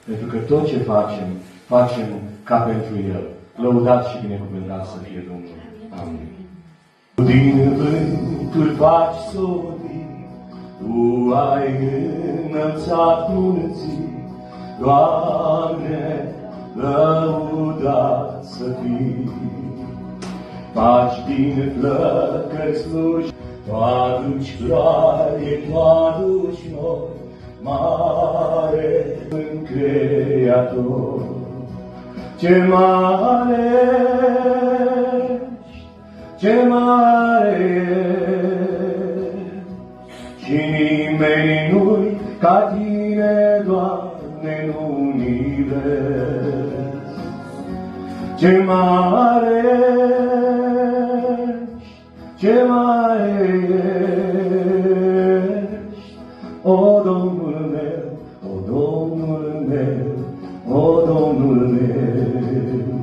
Pentru că tot ce facem, facem ca pentru El. Lăudat și binecuvântat să fie Domnul. Amin. Din vântul faci sodi, Tu ai înălțat munții, Doamne, lăudat să fii. Faci din flăcări sluși, Tu aduci floare, Tu aduci noi, mare în Creator. Ce mare ești, ce mare ești, și nimeni nu-i ca Tine, Doamne, în univers. Ce mare ești, ce mare ești, o Domnul